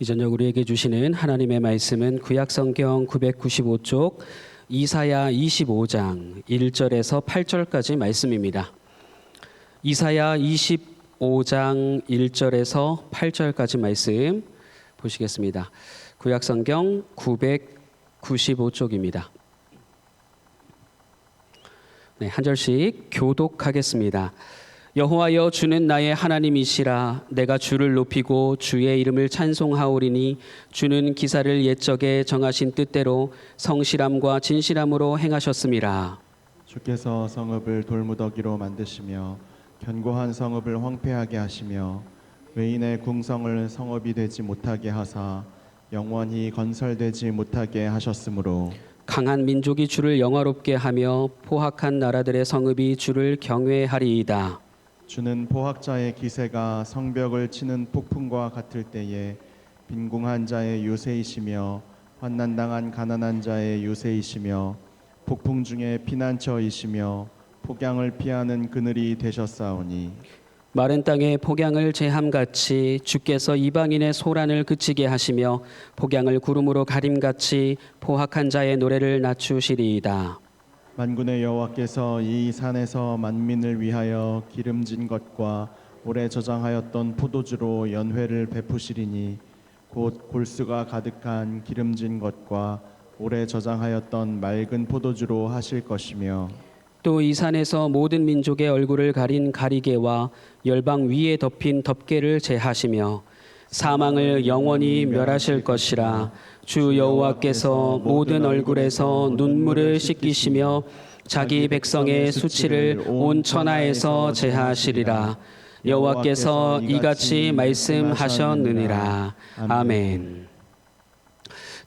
이 저녁 우리에게 주시는 하나님의 말씀은 구약성경 995쪽 이사야 25장 1절에서 8절까지 말씀입니다. 이사야 25장 1절에서 8절까지 말씀 보시겠습니다. 구약성경 995쪽입니다. 네, 한 절씩 교독하겠습니다. 여호와여, 주는 나의 하나님이시라. 내가 주를 높이고 주의 이름을 찬송하오리니 주는 기사를 옛적에 정하신 뜻대로 성실함과 진실함으로 행하셨음이라. 주께서 성읍을 돌무더기로 만드시며 견고한 성읍을 황폐하게 하시며 외인의 궁성을 성읍이 되지 못하게 하사 영원히 건설되지 못하게 하셨으므로 강한 민족이 주를 영화롭게 하며 포악한 나라들의 성읍이 주를 경외하리이다. 주는 포학자의 기세가 성벽을 치는 폭풍과 같을 때에 빈궁한 자의 유세이시며 환난당한 가난한 자의 유세이시며 폭풍 중에 피난처이시며 폭양을 피하는 그늘이 되셨사오니 마른 땅에 폭양을 제함같이 주께서 이방인의 소란을 그치게 하시며 폭양을 구름으로 가림같이 포악한 자의 노래를 낮추시리이다. 만군의 여호와께서 이 산에서 만민을 위하여 기름진 것과 오래 저장하였던 포도주로 연회를 베푸시리니 곧 골수가 가득한 기름진 것과 오래 저장하였던 맑은 포도주로 하실 것이며 또 이 산에서 모든 민족의 얼굴을 가린 가리개와 열방 위에 덮인 덮개를 제하시며 사망을 영원히 멸하실 것이라. 주 여호와께서 모든 얼굴에서 눈물을 씻기시며 자기 백성의 수치를 온 천하에서 제하시리라. 여호와께서 이같이 말씀하셨느니라. 아멘.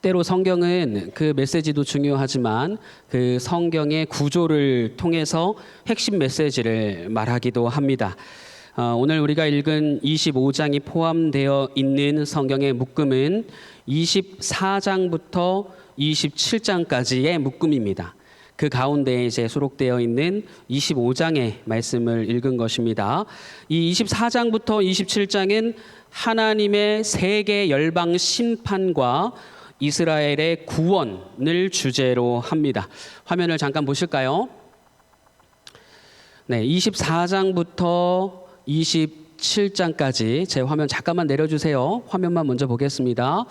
때로 성경은 그 메시지도 중요하지만 그 성경의 구조를 통해서 핵심 메시지를 말하기도 합니다. 오늘 우리가 읽은 25장이 포함되어 있는 성경의 묶음은 24장부터 27장까지의 묶음입니다. 그 가운데에 이제 수록되어 있는 25장의 말씀을 읽은 것입니다. 이 24장부터 27장은 하나님의 세계 열방 심판과 이스라엘의 구원을 주제로 합니다. 화면을 잠깐 보실까요? 네, 24장부터 27장까지 제 화면 잠깐만 내려주세요. 화면만 먼저 보겠습니다.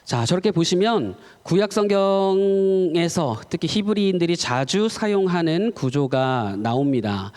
자, 저렇게 보시면 구약 성경에서 특히 히브리인들이 자주 사용하는 구조가 나옵니다.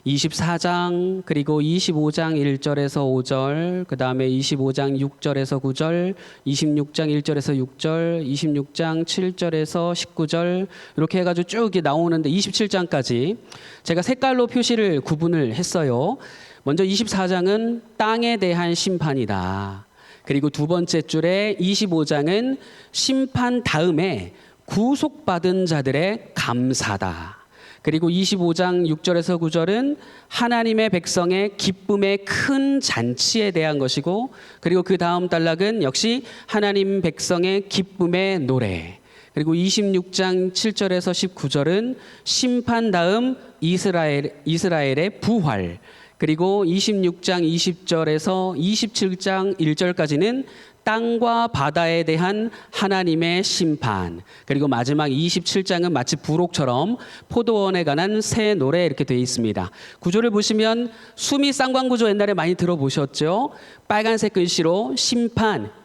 24장 그리고 25장 1절에서 5절, 그 다음에 25장 6절에서 9절, 26장 1절에서 6절, 26장 7절에서 19절 이렇게 해가지고 쭉 나오는데 27장까지 제가 색깔로 표시를 구분을 했어요. 먼저 24장은 땅에 대한 심판이다. 그리고 두 번째 줄에 25장은 심판 다음에 구속받은 자들의 감사다. 그리고 25장 6절에서 9절은 하나님의 백성의 기쁨의 큰 잔치에 대한 것이고, 그리고 그 다음 단락은 역시 하나님 백성의 기쁨의 노래. 그리고 26장 7절에서 19절은 심판 다음 이스라엘의 부활. 그리고 26장 20절에서 27장 1절까지는 땅과 바다에 대한 하나님의 심판. 그리고 마지막 27장은 마치 부록처럼 포도원에 관한 새 노래 이렇게 되어 있습니다. 구조를 보시면 수미 쌍광구조 옛날에 많이 들어보셨죠? 빨간색 글씨로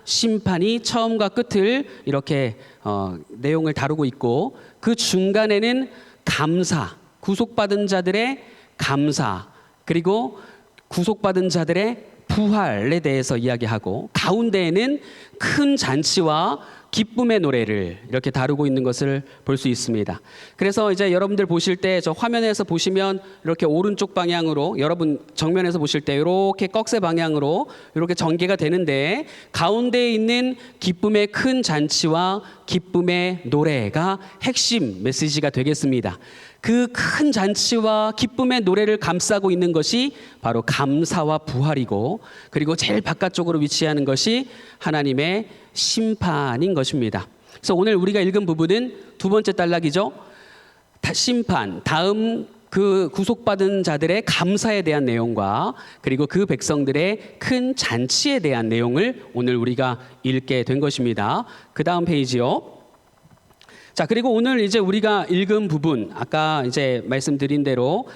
심판이 처음과 끝을 이렇게 내용을 다루고 있고, 그 중간에는 감사, 구속받은 자들의 감사, 그리고 구속받은 자들의 부활에 대해서 이야기하고, 가운데에는 큰 잔치와 기쁨의 노래를 이렇게 다루고 있는 것을 볼 수 있습니다. 그래서 이제 여러분들 보실 때 저 화면에서 보시면 이렇게 오른쪽 방향으로, 여러분 정면에서 보실 때 이렇게 꺽쇠 방향으로 이렇게 전개가 되는데, 가운데에 있는 기쁨의 큰 잔치와 기쁨의 노래가 핵심 메시지가 되겠습니다. 그 큰 잔치와 기쁨의 노래를 감싸고 있는 것이 바로 감사와 부활이고, 그리고 제일 바깥쪽으로 위치하는 것이 하나님의 심판인 것입니다. 그래서 오늘 우리가 읽은 부분은 두 번째 단락이죠. 심판, 다음 그 구속받은 자들의 감사에 대한 내용과 그리고 그 백성들의 큰 잔치에 대한 내용을 오늘 우리가 읽게 된 것입니다. 그 다음 페이지요. 자, 그리고 오늘 이제 우리가 읽은 부분, 아까 이제 말씀드린 대로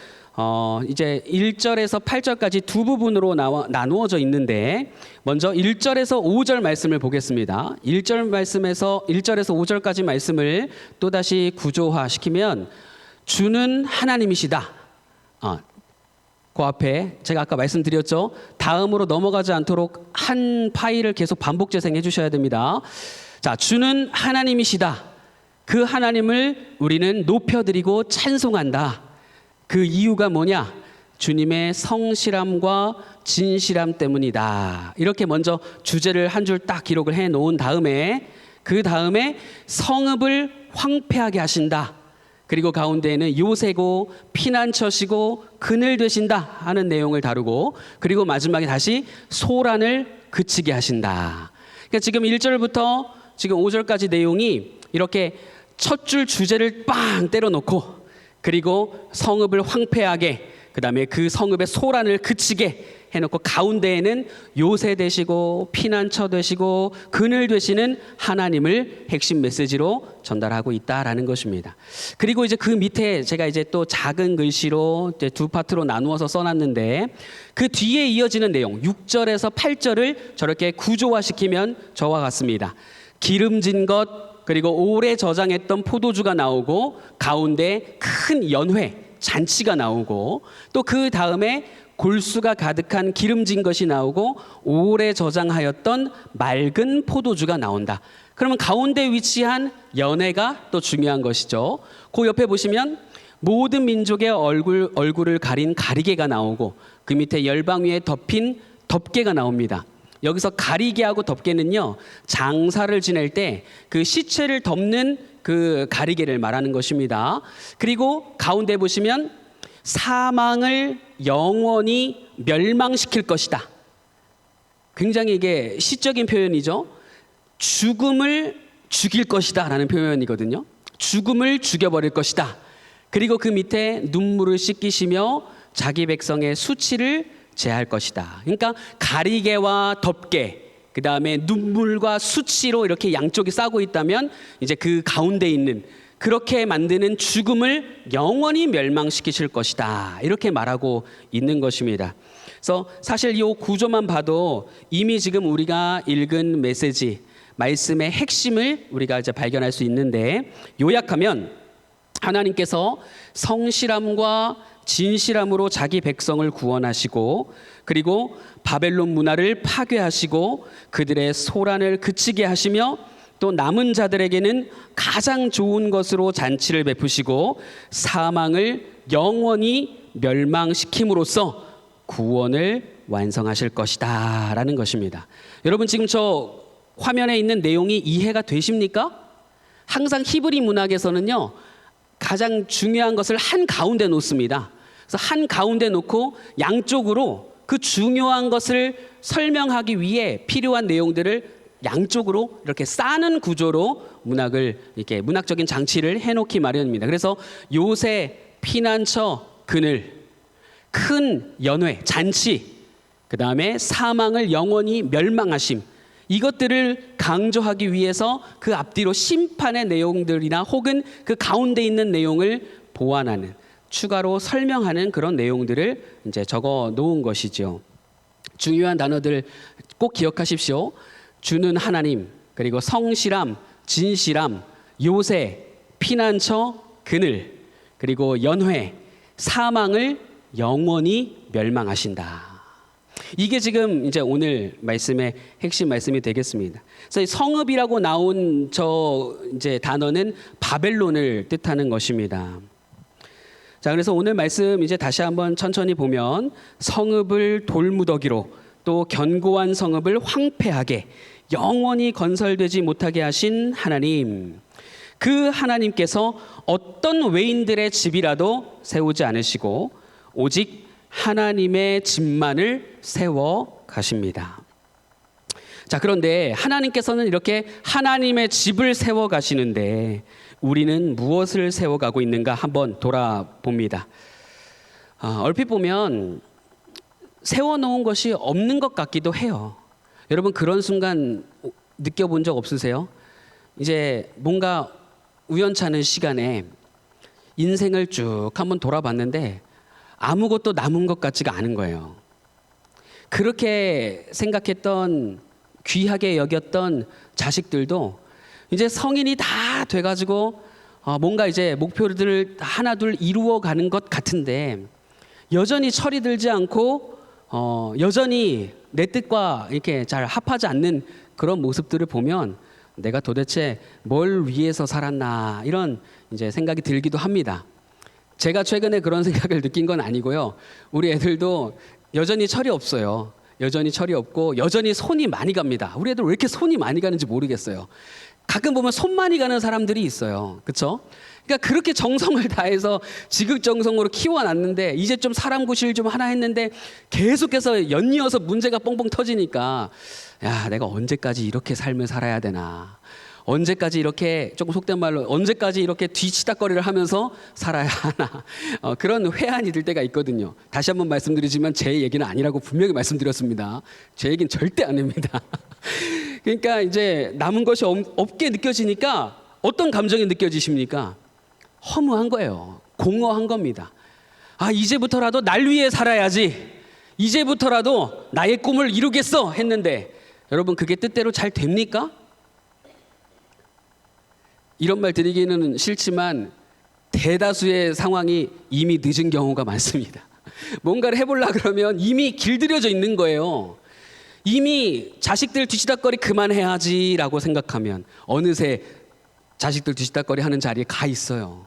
이제 1절에서 8절까지 두 부분으로 나누어져 있는데, 먼저 1절에서 5절 말씀을 보겠습니다. 1절에서 5절까지 말씀을 또다시 구조화시키면 주는 하나님이시다. 그 앞에 제가 아까 말씀드렸죠. 다음으로 넘어가지 않도록 한 파일을 계속 반복 재생해 주셔야 됩니다. 자, 주는 하나님이시다. 그 하나님을 우리는 높여드리고 찬송한다. 그 이유가 뭐냐? 주님의 성실함과 진실함 때문이다. 이렇게 먼저 주제를 한 줄 딱 기록을 해 놓은 다음에, 그 다음에 성읍을 황폐하게 하신다. 그리고 가운데에는 요새고 피난처시고 그늘 되신다 하는 내용을 다루고, 그리고 마지막에 다시 소란을 그치게 하신다. 그러니까 지금 1절부터 지금 5절까지 내용이 이렇게 첫 줄 주제를 빵 때려놓고, 그리고 성읍을 황폐하게, 그 다음에 그 성읍의 소란을 그치게 해놓고, 가운데에는 요새 되시고 피난처 되시고 그늘 되시는 하나님을 핵심 메시지로 전달하고 있다라는 것입니다. 그리고 이제 그 밑에 제가 이제 또 작은 글씨로 이제 두 파트로 나누어서 써놨는데, 그 뒤에 이어지는 내용 6절에서 8절을 저렇게 구조화시키면 저와 같습니다. 기름진 것, 그리고 오래 저장했던 포도주가 나오고, 가운데 큰 연회 잔치가 나오고, 또 그 다음에 골수가 가득한 기름진 것이 나오고, 오래 저장하였던 맑은 포도주가 나온다. 그러면 가운데 위치한 연회가 또 중요한 것이죠. 그 옆에 보시면 모든 민족의 얼굴을 가린 가리개가 나오고, 그 밑에 열방 위에 덮인 덮개가 나옵니다. 여기서 가리개하고 덮개는요, 장사를 지낼 때 그 시체를 덮는 그 가리개를 말하는 것입니다. 그리고 가운데 보시면 사망을 영원히 멸망시킬 것이다. 굉장히 이게 시적인 표현이죠. 죽음을 죽일 것이다 라는 표현이거든요. 죽음을 죽여버릴 것이다. 그리고 그 밑에 눈물을 씻기시며 자기 백성의 수치를 제할 것이다. 그러니까 가리개와 덮개, 그 다음에 눈물과 수치로 이렇게 양쪽이 싸고 있다면, 이제 그 가운데 있는, 그렇게 만드는 죽음을 영원히 멸망시키실 것이다. 이렇게 말하고 있는 것입니다. 그래서 사실 이 구조만 봐도 이미 지금 우리가 읽은 메시지, 말씀의 핵심을 우리가 이제 발견할 수 있는데, 요약하면 하나님께서 성실함과 진실함으로 자기 백성을 구원하시고, 그리고 바벨론 문화를 파괴하시고 그들의 소란을 그치게 하시며, 또 남은 자들에게는 가장 좋은 것으로 잔치를 베푸시고 사망을 영원히 멸망시킴으로써 구원을 완성하실 것이다 라는 것입니다. 여러분, 지금 저 화면에 있는 내용이 이해가 되십니까? 항상 히브리 문학에서는요, 가장 중요한 것을 한 가운데 놓습니다. 그래서 한 가운데 놓고 양쪽으로 그 중요한 것을 설명하기 위해 필요한 내용들을 양쪽으로 이렇게 싸는 구조로 문학을, 이렇게 문학적인 장치를 해놓기 마련입니다. 그래서 요새, 피난처, 그늘, 큰 연회, 잔치, 그 다음에 사망을 영원히 멸망하심, 이것들을 강조하기 위해서 그 앞뒤로 심판의 내용들이나 혹은 그 가운데 있는 내용을 보완하는, 추가로 설명하는 그런 내용들을 이제 적어 놓은 것이죠. 중요한 단어들 꼭 기억하십시오. 주는 하나님, 그리고 성실함, 진실함, 요새, 피난처, 그늘, 그리고 연회, 사망을 영원히 멸망하신다. 이게 지금 이제 오늘 말씀의 핵심 말씀이 되겠습니다. 그래서 성읍이라고 나온 저 이제 단어는 바벨론을 뜻하는 것입니다. 자, 그래서 오늘 말씀 이제 다시 한번 천천히 보면, 성읍을 돌무더기로, 또 견고한 성읍을 황폐하게, 영원히 건설되지 못하게 하신 하나님, 그 하나님께서 어떤 외인들의 집이라도 세우지 않으시고 오직 하나님의 집만을 세워 가십니다. 자, 그런데 하나님께서는 이렇게 하나님의 집을 세워 가시는데 우리는 무엇을 세워 가고 있는가 한번 돌아봅니다. 얼핏 보면 세워놓은 것이 없는 것 같기도 해요. 여러분 그런 순간 느껴본 적 없으세요? 이제 뭔가 우연찮은 시간에 인생을 쭉 한번 돌아봤는데 아무것도 남은 것 같지가 않은 거예요. 그렇게 생각했던, 귀하게 여겼던 자식들도 이제 성인이 다 돼가지고 뭔가 이제 목표들을 하나둘 이루어가는 것 같은데 여전히 철이 들지 않고 여전히 내 뜻과 이렇게 잘 합하지 않는 그런 모습들을 보면 내가 도대체 뭘 위해서 살았나 이런 이제 생각이 들기도 합니다. 제가 최근에 그런 생각을 느낀 건 아니고요. 우리 애들도 여전히 철이 없어요. 여전히 철이 없고 여전히 손이 많이 갑니다. 우리 애들 왜 이렇게 손이 많이 가는지 모르겠어요. 가끔 보면 손 많이 가는 사람들이 있어요. 그렇죠? 그러니까 그렇게 정성을 다해서 지극정성으로 키워놨는데 이제 좀 사람 구실 좀 하나 했는데 계속해서 연이어서 문제가 뻥뻥 터지니까 야, 내가 언제까지 이렇게 삶을 살아야 되나? 언제까지 이렇게, 조금 속된 말로 언제까지 이렇게 뒤치다거리를 하면서 살아야 하나? 그런 회한이 들 때가 있거든요. 다시 한번 말씀드리지만 제 얘기는 아니라고 분명히 말씀드렸습니다. 제 얘기는 절대 아닙니다. 그러니까 이제 남은 것이 없게 느껴지니까 어떤 감정이 느껴지십니까? 허무한 거예요. 공허한 겁니다. 아, 이제부터라도 날 위해 살아야지. 이제부터라도 나의 꿈을 이루겠어 했는데 여러분 그게 뜻대로 잘 됩니까? 이런 말 드리기는 싫지만 대다수의 상황이 이미 늦은 경우가 많습니다. 뭔가를 해보려고 그러면 이미 길들여져 있는 거예요. 이미 자식들 뒤치다꺼리 그만해야지라고 생각하면 어느새 자식들 뒤치다꺼리 하는 자리에 가 있어요.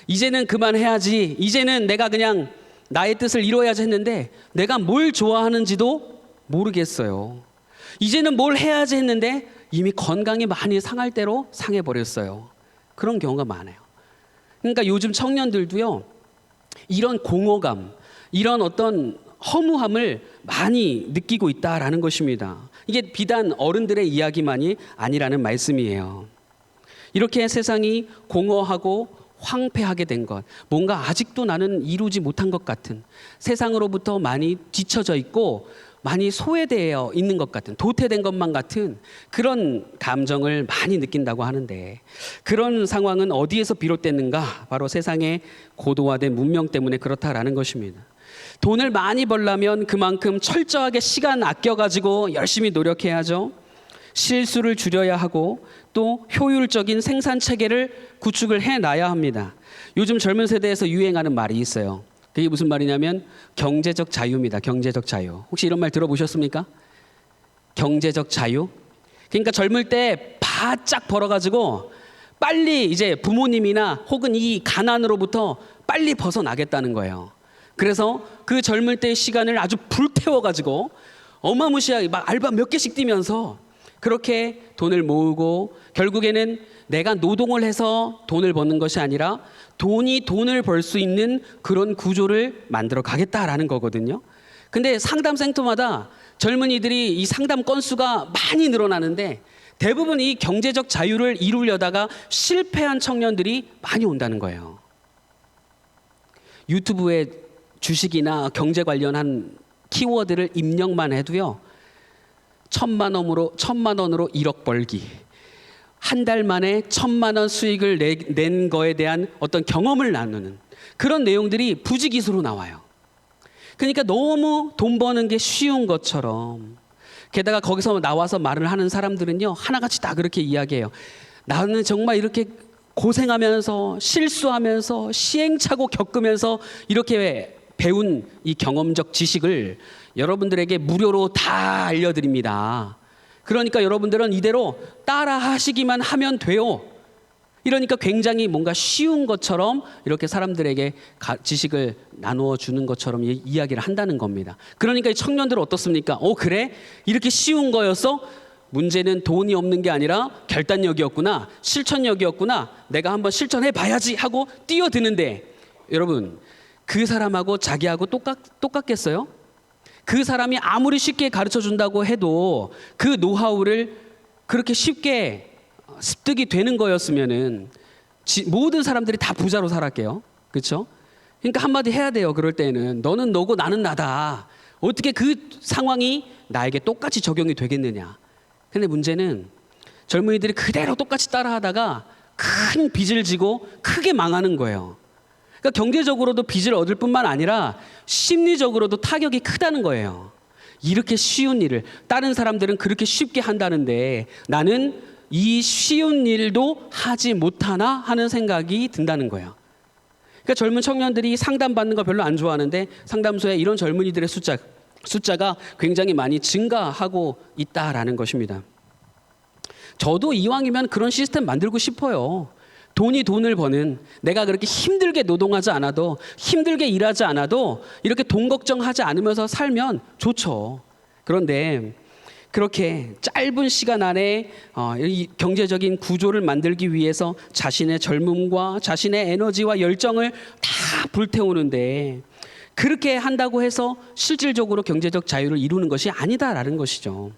이제는 그만해야지, 이제는 내가 그냥 나의 뜻을 이루어야지 했는데 내가 뭘 좋아하는지도 모르겠어요. 이제는 뭘 해야지 했는데 이미 건강이 많이 상할 대로 상해버렸어요. 그런 경우가 많아요. 그러니까 요즘 청년들도요, 이런 공허감, 이런 어떤 허무함을 많이 느끼고 있다라는 것입니다. 이게 비단 어른들의 이야기만이 아니라는 말씀이에요. 이렇게 세상이 공허하고 황폐하게 된 것, 뭔가 아직도 나는 이루지 못한 것 같은, 세상으로부터 많이 뒤처져 있고 많이 소외되어 있는 것 같은, 도태된 것만 같은 그런 감정을 많이 느낀다고 하는데 그런 상황은 어디에서 비롯됐는가? 바로 세상의 고도화된 문명 때문에 그렇다라는 것입니다. 돈을 많이 벌려면 그만큼 철저하게 시간 아껴가지고 열심히 노력해야죠. 실수를 줄여야 하고 또 효율적인 생산 체계를 구축을 해놔야 합니다. 요즘 젊은 세대에서 유행하는 말이 있어요. 그게 무슨 말이냐면 경제적 자유입니다. 경제적 자유. 혹시 이런 말 들어보셨습니까? 경제적 자유. 그러니까 젊을 때 바짝 벌어가지고 빨리 이제 부모님이나 혹은 이 가난으로부터 빨리 벗어나겠다는 거예요. 그래서 그 젊을 때의 시간을 아주 불태워가지고 어마무시하게 막 알바 몇 개씩 뛰면서 그렇게 돈을 모으고 결국에는 내가 노동을 해서 돈을 버는 것이 아니라 돈이 돈을 벌 수 있는 그런 구조를 만들어 가겠다라는 거거든요. 근데 상담 센터마다 젊은이들이 이 상담 건수가 많이 늘어나는데 대부분 이 경제적 자유를 이루려다가 실패한 청년들이 많이 온다는 거예요. 유튜브에 주식이나 경제 관련한 키워드를 입력만 해도요, 1,000만 원으로 1억 벌기, 한 달 만에 1,000만 원 수익을 낸 거에 대한 어떤 경험을 나누는 그런 내용들이 부지기수로 나와요. 그러니까 너무 돈 버는 게 쉬운 것처럼, 게다가 거기서 나와서 말을 하는 사람들은요, 하나같이 다 그렇게 이야기해요. 나는 정말 이렇게 고생하면서 실수하면서 시행착오 겪으면서 이렇게 배운 이 경험적 지식을 여러분들에게 무료로 다 알려드립니다. 그러니까 여러분들은 이대로 따라 하시기만 하면 돼요. 이러니까 굉장히 뭔가 쉬운 것처럼 이렇게 사람들에게 지식을 나누어 주는 것처럼 이야기를 한다는 겁니다. 그러니까 이 청년들은 어떻습니까? 그래? 이렇게 쉬운 거였어? 문제는 돈이 없는 게 아니라 결단력이었구나, 실천력이었구나, 내가 한번 실천해 봐야지 하고 뛰어드는데, 여러분 그 사람하고 자기하고 똑같겠어요? 그 사람이 아무리 쉽게 가르쳐 준다고 해도 그 노하우를 그렇게 쉽게 습득이 되는 거였으면은 모든 사람들이 다 부자로 살았게요. 그렇죠? 그러니까 한마디 해야 돼요. 그럴 때는 너는 너고 나는 나다. 어떻게 그 상황이 나에게 똑같이 적용이 되겠느냐. 근데 문제는 젊은이들이 그대로 똑같이 따라하다가 큰 빚을 지고 크게 망하는 거예요. 그러니까 경제적으로도 빚을 얻을 뿐만 아니라 심리적으로도 타격이 크다는 거예요. 이렇게 쉬운 일을 다른 사람들은 그렇게 쉽게 한다는데 나는 이 쉬운 일도 하지 못하나 하는 생각이 든다는 거예요. 그러니까 젊은 청년들이 상담받는 거 별로 안 좋아하는데 상담소에 이런 젊은이들의 숫자가 굉장히 많이 증가하고 있다라는 것입니다. 저도 이왕이면 그런 시스템 만들고 싶어요. 돈이 돈을 버는, 내가 그렇게 힘들게 노동하지 않아도, 힘들게 일하지 않아도 이렇게 돈 걱정하지 않으면서 살면 좋죠. 그런데 그렇게 짧은 시간 안에 이 경제적인 구조를 만들기 위해서 자신의 젊음과 자신의 에너지와 열정을 다 불태우는데, 그렇게 한다고 해서 실질적으로 경제적 자유를 이루는 것이 아니다라는 것이죠.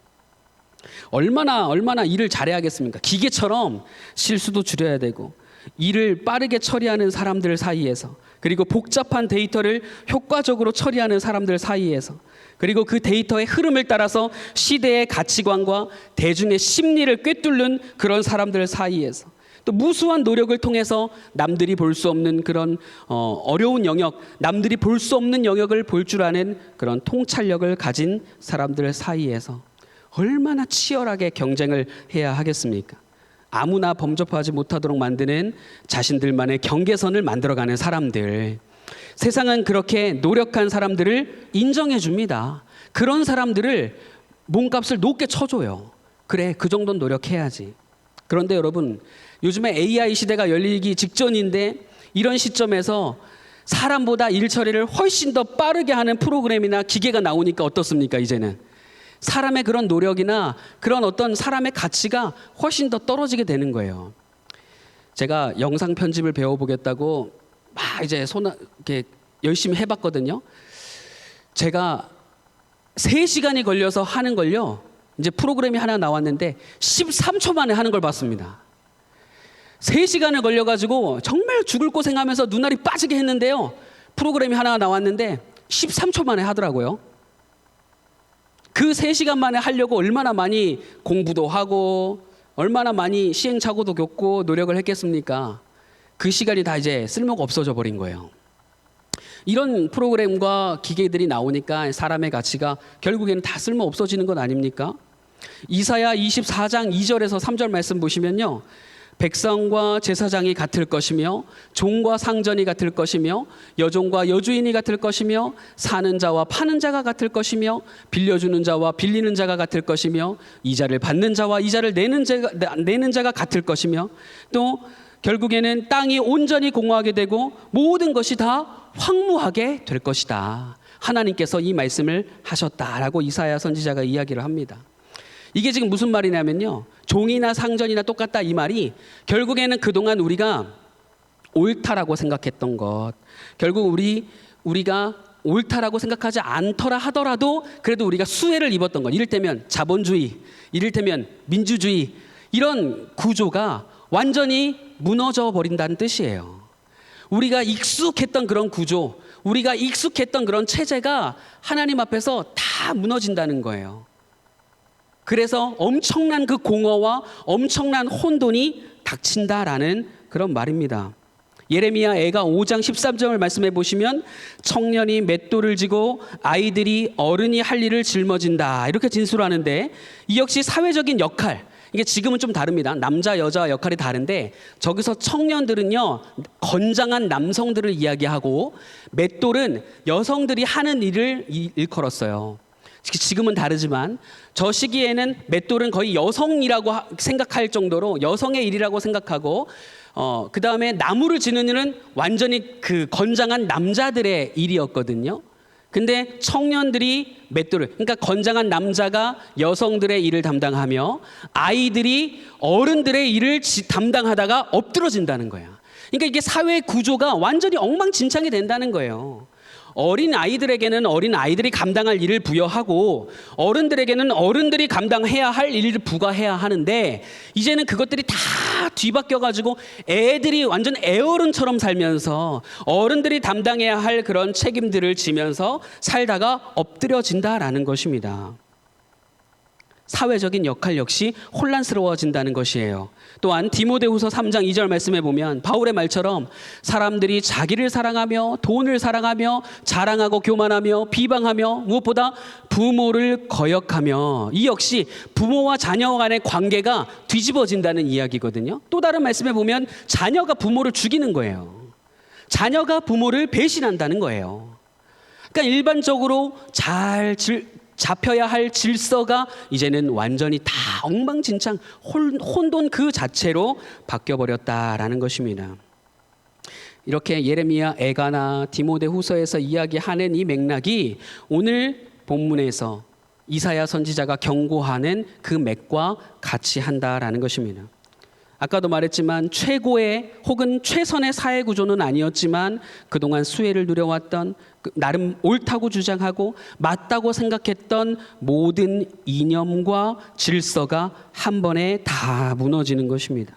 얼마나 일을 잘해야겠습니까? 기계처럼 실수도 줄여야 되고, 일을 빠르게 처리하는 사람들 사이에서, 그리고 복잡한 데이터를 효과적으로 처리하는 사람들 사이에서, 그리고 그 데이터의 흐름을 따라서 시대의 가치관과 대중의 심리를 꿰뚫는 그런 사람들 사이에서, 또 무수한 노력을 통해서 남들이 볼 수 없는 그런 어려운 영역, 남들이 볼 수 없는 영역을 볼 줄 아는 그런 통찰력을 가진 사람들 사이에서 얼마나 치열하게 경쟁을 해야 하겠습니까? 아무나 범접하지 못하도록 만드는 자신들만의 경계선을 만들어가는 사람들. 세상은 그렇게 노력한 사람들을 인정해 줍니다. 그런 사람들을 몸값을 높게 쳐줘요. 그래, 그 정도는 노력해야지. 그런데 여러분, 요즘에 AI 시대가 열리기 직전인데 이런 시점에서 사람보다 일 처리를 훨씬 더 빠르게 하는 프로그램이나 기계가 나오니까 어떻습니까? 이제는 사람의 그런 노력이나 그런 어떤 사람의 가치가 훨씬 더 떨어지게 되는 거예요. 제가 영상 편집을 배워보겠다고 막 이제 이렇게 열심히 해봤거든요. 제가 3시간이 걸려서 하는 걸요, 이제 프로그램이 하나 나왔는데 13초 만에 하는 걸 봤습니다. 3시간을 걸려가지고 정말 죽을 고생하면서 눈알이 빠지게 했는데요, 프로그램이 하나 나왔는데 13초 만에 하더라고요. 그 3시간 만에 하려고 얼마나 많이 공부도 하고 얼마나 많이 시행착오도 겪고 노력을 했겠습니까? 그 시간이 다 이제 쓸모가 없어져 버린 거예요. 이런 프로그램과 기계들이 나오니까 사람의 가치가 결국에는 다 쓸모 없어지는 것 아닙니까? 이사야 24장 2절에서 3절 말씀 보시면요, 백성과 제사장이 같을 것이며 종과 상전이 같을 것이며 여종과 여주인이 같을 것이며 사는 자와 파는 자가 같을 것이며 빌려주는 자와 빌리는 자가 같을 것이며 이자를 받는 자와 이자를 내는 자가 같을 것이며, 또 결국에는 땅이 온전히 공허하게 되고 모든 것이 다 황무하게 될 것이다. 하나님께서 이 말씀을 하셨다라고 이사야 선지자가 이야기를 합니다. 이게 지금 무슨 말이냐면요, 종이나 상전이나 똑같다 이 말이 결국에는 그동안 우리가 옳다라고 생각했던 것, 결국 우리가 옳다라고 생각하지 않더라 하더라도 그래도 우리가 수혜를 입었던 것, 이를테면 자본주의, 이를테면 민주주의, 이런 구조가 완전히 무너져 버린다는 뜻이에요. 우리가 익숙했던 그런 구조, 우리가 익숙했던 그런 체제가 하나님 앞에서 다 무너진다는 거예요. 그래서 엄청난 그 공허와 엄청난 혼돈이 닥친다라는 그런 말입니다. 예레미야 애가 5장 13절을 말씀해 보시면 청년이 맷돌을 쥐고 아이들이 어른이 할 일을 짊어진다, 이렇게 진술하는데, 이 역시 사회적인 역할, 이게 지금은 좀 다릅니다. 남자 여자 역할이 다른데 저기서 청년들은요, 건장한 남성들을 이야기하고 맷돌은 여성들이 하는 일을 일컬었어요. 지금은 다르지만 저 시기에는 맷돌은 거의 여성이라고 생각할 정도로 여성의 일이라고 생각하고, 그 다음에 나무를 지는 일은 완전히 그 건장한 남자들의 일이었거든요. 근데 청년들이 맷돌을, 그러니까 건장한 남자가 여성들의 일을 담당하며 아이들이 어른들의 일을 담당하다가 엎드러진다는 거야. 그러니까 이게 사회 구조가 완전히 엉망진창이 된다는 거예요. 어린 아이들에게는 어린 아이들이 감당할 일을 부여하고 어른들에게는 어른들이 감당해야 할 일을 부과해야 하는데 이제는 그것들이 다 뒤바뀌어 가지고 애들이 완전 애어른처럼 살면서 어른들이 담당해야 할 그런 책임들을 지면서 살다가 엎드려진다라는 것입니다. 사회적인 역할 역시 혼란스러워진다는 것이에요. 또한 디모데후서 3장 2절 말씀에 보면 바울의 말처럼 사람들이 자기를 사랑하며 돈을 사랑하며 자랑하고 교만하며 비방하며 무엇보다 부모를 거역하며, 이 역시 부모와 자녀 간의 관계가 뒤집어진다는 이야기거든요. 또 다른 말씀에 보면 자녀가 부모를 죽이는 거예요. 자녀가 부모를 배신한다는 거예요. 그러니까 일반적으로 잡혀야 할 질서가 이제는 완전히 다 엉망진창 혼돈 그 자체로 바뀌어버렸다라는 것입니다. 이렇게 예레미야, 에가나, 디모데후서에서 이야기하는 이 맥락이 오늘 본문에서 이사야 선지자가 경고하는 그 맥과 같이 한다라는 것입니다. 아까도 말했지만 최고의 혹은 최선의 사회 구조는 아니었지만 그동안 수혜를 누려왔던, 나름 옳다고 주장하고 맞다고 생각했던 모든 이념과 질서가 한 번에 다 무너지는 것입니다.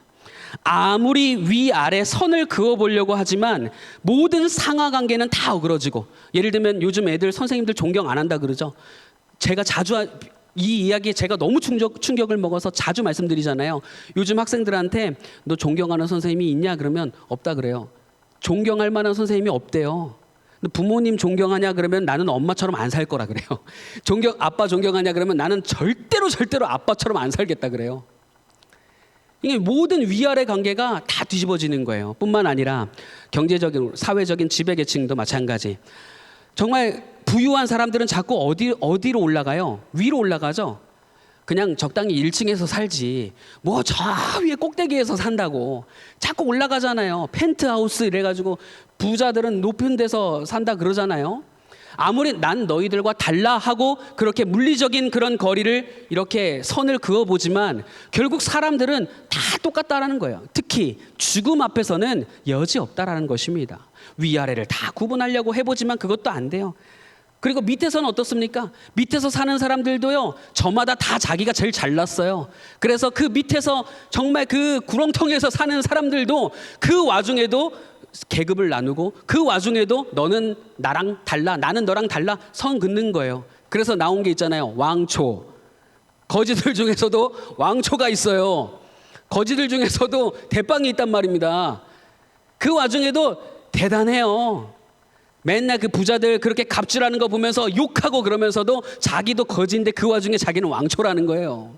아무리 위아래 선을 그어보려고 하지만 모든 상하관계는 다 어그러지고, 예를 들면 요즘 애들 선생님들 존경 안 한다 그러죠. 제가 자주 이 이야기에 제가 너무 충격을 먹어서 자주 말씀드리잖아요. 요즘 학생들한테 너 존경하는 선생님이 있냐 그러면 없다 그래요. 존경할 만한 선생님이 없대요. 부모님 존경하냐 그러면 나는 엄마처럼 안 살 거라 그래요. 아빠 존경하냐 그러면 나는 절대로 아빠처럼 안 살겠다 그래요. 이게 모든 위아래 관계가 다 뒤집어지는 거예요. 뿐만 아니라 경제적인, 사회적인 지배계층도 마찬가지. 정말 부유한 사람들은 자꾸 어디로 올라가요? 위로 올라가죠. 그냥 적당히 1층에서 살지 뭐 저 위에 꼭대기에서 산다고 자꾸 올라가잖아요. 펜트하우스 이래가지고 부자들은 높은 데서 산다 그러잖아요. 아무리 난 너희들과 달라 하고 그렇게 물리적인 그런 거리를 이렇게 선을 그어보지만 결국 사람들은 다 똑같다라는 거예요. 특히 죽음 앞에서는 여지 없다라는 것입니다. 위아래를 다 구분하려고 해보지만 그것도 안 돼요. 그리고 밑에서는 어떻습니까? 밑에서 사는 사람들도요, 저마다 다 자기가 제일 잘났어요. 그래서 그 밑에서 정말 그 구렁텅이에서 사는 사람들도 그 와중에도 계급을 나누고 그 와중에도 너는 나랑 달라, 나는 너랑 달라 선 긋는 거예요. 그래서 나온 게 있잖아요. 왕초. 거지들 중에서도 왕초가 있어요. 거지들 중에서도 대빵이 있단 말입니다. 그 와중에도 대단해요. 맨날 그 부자들 그렇게 갑질하는 거 보면서 욕하고 그러면서도 자기도 거지인데 그 와중에 자기는 왕초라는 거예요.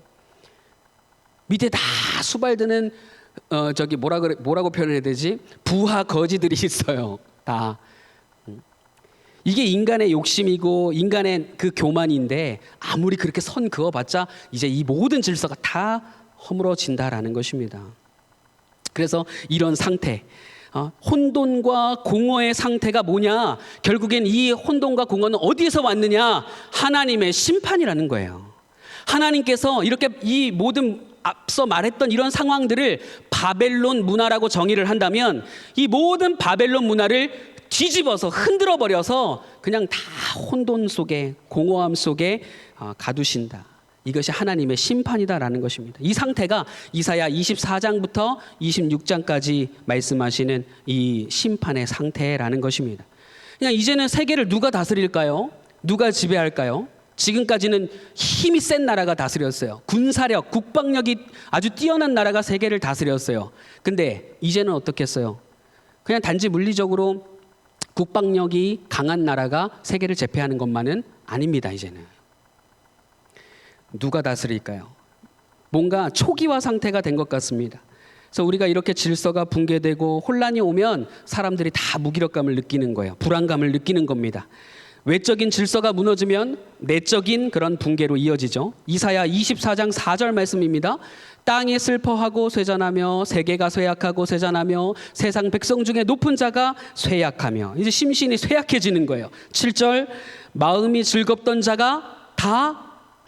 밑에 다 수발드는 뭐라고 표현해야 되지? 부하 거지들이 있어요. 다. 이게 인간의 욕심이고 인간의 그 교만인데 아무리 그렇게 선 그어봤자 이제 이 모든 질서가 다 허물어진다라는 것입니다. 그래서 이런 상태, 혼돈과 공허의 상태가 뭐냐? 결국엔 이 혼돈과 공허는 어디에서 왔느냐? 하나님의 심판이라는 거예요. 하나님께서 이렇게 이 모든 앞서 말했던 이런 상황들을 바벨론 문화라고 정의를 한다면 이 모든 바벨론 문화를 뒤집어서 흔들어 버려서 그냥 다 혼돈 속에, 공허함 속에 가두신다. 이것이 하나님의 심판이다라는 것입니다. 이 상태가 이사야 24장부터 26장까지 말씀하시는 이 심판의 상태라는 것입니다. 그냥 이제는 세계를 누가 다스릴까요? 누가 지배할까요? 지금까지는 힘이 센 나라가 다스렸어요. 군사력, 국방력이 아주 뛰어난 나라가 세계를 다스렸어요. 근데 이제는 어떻겠어요? 그냥 단지 물리적으로 국방력이 강한 나라가 세계를 제패하는 것만은 아닙니다. 이제는. 누가 다스릴까요? 뭔가 초기화 상태가 된 것 같습니다. 그래서 우리가 이렇게 질서가 붕괴되고 혼란이 오면 사람들이 다 무기력감을 느끼는 거예요. 불안감을 느끼는 겁니다. 외적인 질서가 무너지면 내적인 그런 붕괴로 이어지죠. 이사야 24장 4절 말씀입니다. 땅이 슬퍼하고 쇠잔하며 세계가 쇠약하고 쇠잔하며 세상 백성 중에 높은 자가 쇠약하며, 이제 심신이 쇠약해지는 거예요. 7절 마음이 즐겁던 자가 다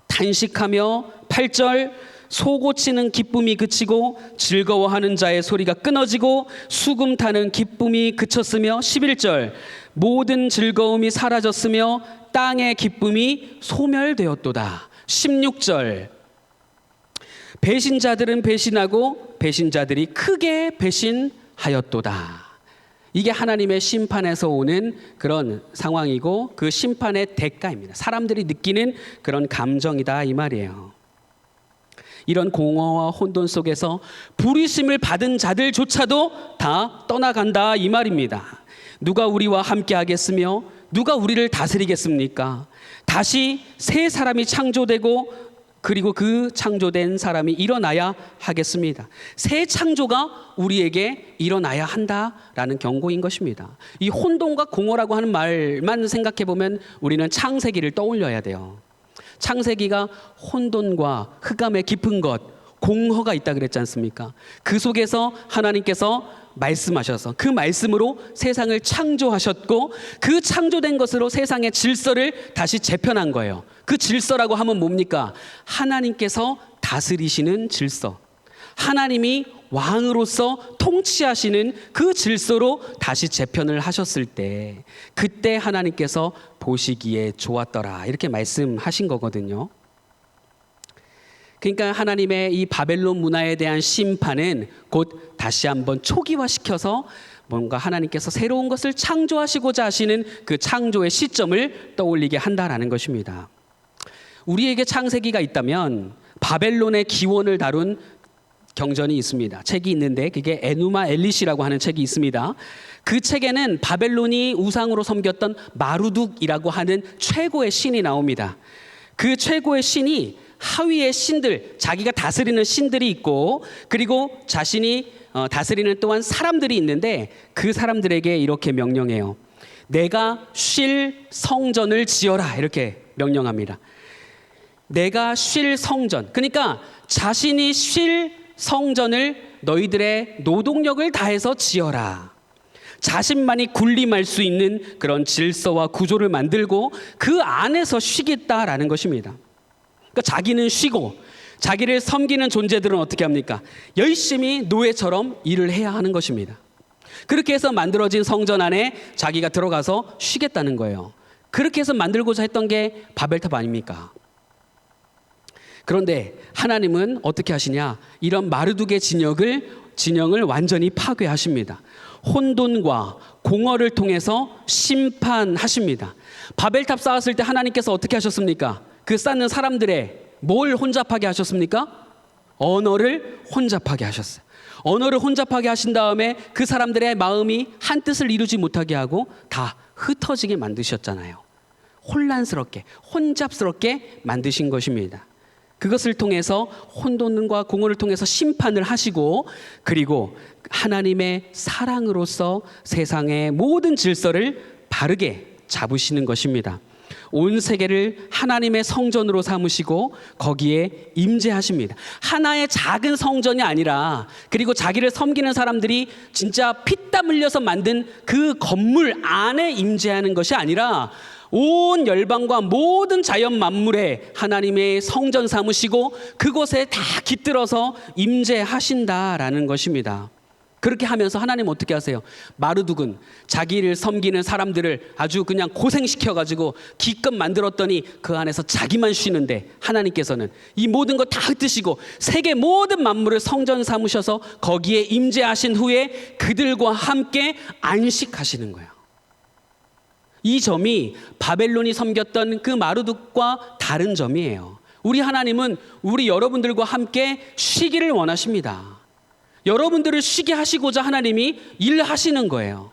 단식하며, 8절 솟구치는 기쁨이 그치고 즐거워하는 자의 소리가 끊어지고 수금 타는 기쁨이 그쳤으며 11절 모든 즐거움이 사라졌으며 땅의 기쁨이 소멸되었도다. 16절 배신자들은 배신하고 배신자들이 크게 배신하였도다. 이게 하나님의 심판에서 오는 그런 상황이고 그 심판의 대가입니다. 사람들이 느끼는 그런 감정이다 이 말이에요. 이런 공허와 혼돈 속에서 부르심을 받은 자들조차도 다 떠나간다 이 말입니다. 누가 우리와 함께 하겠으며 누가 우리를 다스리겠습니까? 다시 새 사람이 창조되고 그리고 그 창조된 사람이 일어나야 하겠습니다. 새 창조가 우리에게 일어나야 한다라는 경고인 것입니다. 이 혼돈과 공허라고 하는 말만 생각해 보면 우리는 창세기를 떠올려야 돼요. 창세기가 혼돈과 흑암의 깊은 것, 공허가 있다 그랬지 않습니까? 그 속에서 하나님께서 말씀하셔서 그 말씀으로 세상을 창조하셨고 그 창조된 것으로 세상의 질서를 다시 재편한 거예요. 그 질서라고 하면 뭡니까? 하나님께서 다스리시는 질서. 하나님이 왕으로서 통치하시는 그 질서로 다시 재편을 하셨을 때 그때 하나님께서 보시기에 좋았더라 이렇게 말씀하신 거거든요. 그러니까 하나님의 이 바벨론 문화에 대한 심판은 곧 다시 한번 초기화시켜서 뭔가 하나님께서 새로운 것을 창조하시고자 하시는 그 창조의 시점을 떠올리게 한다라는 것입니다. 우리에게 창세기가 있다면 바벨론의 기원을 다룬 경전이 있습니다. 책이 있는데 그게 에누마 엘리시라고 하는 책이 있습니다. 그 책에는 바벨론이 우상으로 섬겼던 마루둑이라고 하는 최고의 신이 나옵니다. 그 최고의 신이 하위의 신들, 자기가 다스리는 신들이 있고 그리고 자신이 다스리는 또한 사람들이 있는데 그 사람들에게 이렇게 명령해요. 내가 쉴 성전을 지어라 이렇게 명령합니다. 내가 쉴 성전, 그러니까 자신이 쉴 성전을 너희들의 노동력을 다해서 지어라. 자신만이 군림할 수 있는 그런 질서와 구조를 만들고 그 안에서 쉬겠다라는 것입니다. 그러니까 자기는 쉬고 자기를 섬기는 존재들은 어떻게 합니까? 열심히 노예처럼 일을 해야 하는 것입니다. 그렇게 해서 만들어진 성전 안에 자기가 들어가서 쉬겠다는 거예요. 그렇게 해서 만들고자 했던 게 바벨탑 아닙니까? 그런데 하나님은 어떻게 하시냐? 이런 마르둑의 진영을 완전히 파괴하십니다. 혼돈과 공허를 통해서 심판하십니다. 바벨탑 쌓았을 때 하나님께서 어떻게 하셨습니까? 그 쌓는 사람들의 뭘 혼잡하게 하셨습니까? 언어를 혼잡하게 하셨어요. 언어를 혼잡하게 하신 다음에 그 사람들의 마음이 한 뜻을 이루지 못하게 하고 다 흩어지게 만드셨잖아요. 혼란스럽게, 혼잡스럽게 만드신 것입니다. 그것을 통해서 혼돈과 공허를 통해서 심판을 하시고 그리고 하나님의 사랑으로서 세상의 모든 질서를 바르게 잡으시는 것입니다. 온 세계를 하나님의 성전으로 삼으시고 거기에 임재하십니다. 하나의 작은 성전이 아니라 그리고 자기를 섬기는 사람들이 진짜 피땀 흘려서 만든 그 건물 안에 임재하는 것이 아니라 온 열방과 모든 자연 만물에 하나님의 성전 삼으시고 그곳에 다 깃들어서 임재하신다라는 것입니다. 그렇게 하면서 하나님 어떻게 하세요? 마르둑은 자기를 섬기는 사람들을 아주 그냥 고생시켜가지고 기껏 만들었더니 그 안에서 자기만 쉬는데 하나님께서는 이 모든 거 다 흩으시고 세계 모든 만물을 성전 삼으셔서 거기에 임재하신 후에 그들과 함께 안식하시는 거예요. 이 점이 바벨론이 섬겼던 그 마르둑과 다른 점이에요. 우리 하나님은 우리 여러분들과 함께 쉬기를 원하십니다. 여러분들을 쉬게 하시고자 하나님이 일하시는 거예요.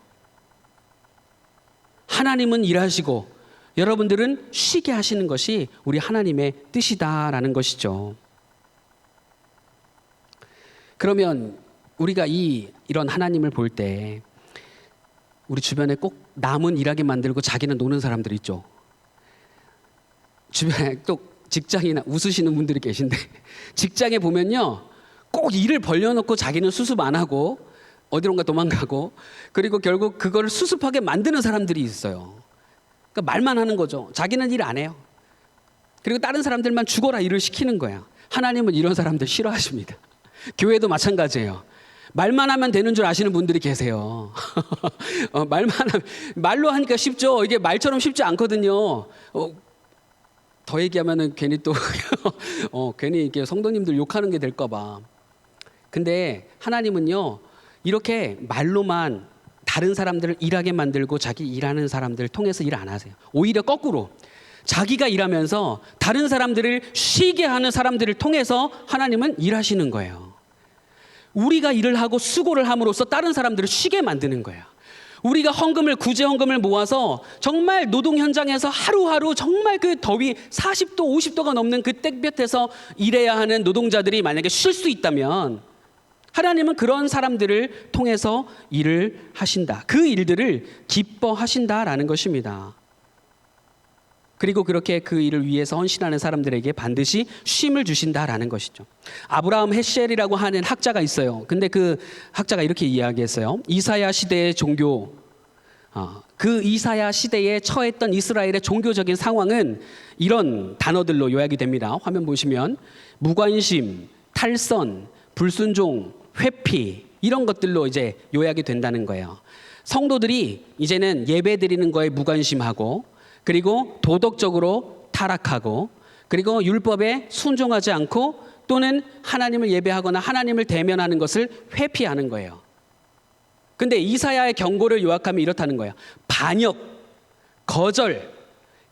하나님은 일하시고 여러분들은 쉬게 하시는 것이 우리 하나님의 뜻이다라는 것이죠. 그러면 우리가 이런 하나님을 볼 때 우리 주변에 꼭 남은 일하게 만들고 자기는 노는 사람들 있죠. 주변에 또 직장이나 웃으시는 분들이 계신데 직장에 보면요 꼭 일을 벌려놓고 자기는 수습 안 하고 어디론가 도망가고 그리고 결국 그걸 수습하게 만드는 사람들이 있어요. 그러니까 말만 하는 거죠. 자기는 일 안 해요. 그리고 다른 사람들만 죽어라 일을 시키는 거야. 하나님은 이런 사람들 싫어하십니다. 교회도 마찬가지예요. 말만 하면 되는 줄 아시는 분들이 계세요. 말로 하니까 쉽죠. 이게 말처럼 쉽지 않거든요. 더 얘기하면은 괜히 또 괜히 이렇게 성도님들 욕하는 게 될까 봐. 근데 하나님은요, 이렇게 말로만 다른 사람들을 일하게 만들고 자기 일하는 사람들 통해서 일 안 하세요. 오히려 거꾸로 자기가 일하면서 다른 사람들을 쉬게 하는 사람들을 통해서 하나님은 일하시는 거예요. 우리가 일을 하고 수고를 함으로써 다른 사람들을 쉬게 만드는 거예요. 우리가 구제 헌금을 모아서 정말 노동 현장에서 하루하루 정말 그 더위 40도, 50도가 넘는 그 땡볕에서 일해야 하는 노동자들이 만약에 쉴 수 있다면 하나님은 그런 사람들을 통해서 일을 하신다. 그 일들을 기뻐하신다라는 것입니다. 그리고 그렇게 그 일을 위해서 헌신하는 사람들에게 반드시 쉼을 주신다라는 것이죠. 아브라함 헤셀이라고 하는 학자가 있어요. 근데 그 학자가 이렇게 이야기했어요. 이사야 시대의 종교, 그 이사야 시대에 처했던 이스라엘의 종교적인 상황은 이런 단어들로 요약이 됩니다. 화면 보시면 무관심, 탈선, 불순종, 회피 이런 것들로 이제 요약이 된다는 거예요. 성도들이 이제는 예배 드리는 거에 무관심하고 그리고 도덕적으로 타락하고 그리고 율법에 순종하지 않고 또는 하나님을 예배하거나 하나님을 대면하는 것을 회피하는 거예요. 근데 이사야의 경고를 요약하면 이렇다는 거예요. 반역, 거절,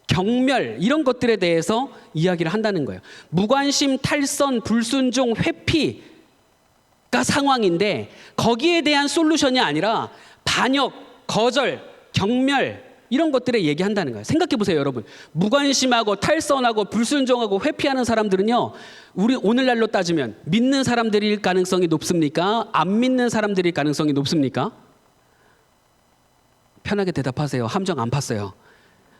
경멸 이런 것들에 대해서 이야기를 한다는 거예요. 무관심, 탈선, 불순종, 회피가 상황인데 거기에 대한 솔루션이 아니라 반역, 거절, 경멸 이런 것들에 얘기한다는 거예요. 생각해 보세요, 여러분. 무관심하고 탈선하고 불순종하고 회피하는 사람들은요, 우리 오늘날로 따지면 믿는 사람들일 가능성이 높습니까? 안 믿는 사람들일 가능성이 높습니까? 편하게 대답하세요. 함정 안 팠어요.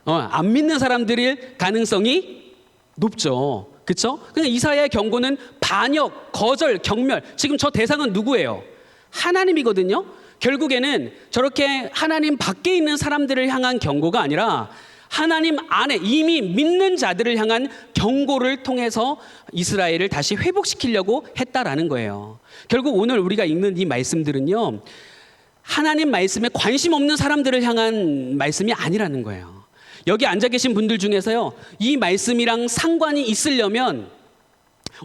안 믿는 사람들일 가능성이 높죠. 그렇죠? 그냥 이사야의 경고는 반역, 거절, 경멸. 지금 저 대상은 누구예요? 하나님이거든요. 결국에는 저렇게 하나님 밖에 있는 사람들을 향한 경고가 아니라 하나님 안에 이미 믿는 자들을 향한 경고를 통해서 이스라엘을 다시 회복시키려고 했다라는 거예요. 결국 오늘 우리가 읽는 이 말씀들은요, 하나님 말씀에 관심 없는 사람들을 향한 말씀이 아니라는 거예요. 여기 앉아 계신 분들 중에서요, 이 말씀이랑 상관이 있으려면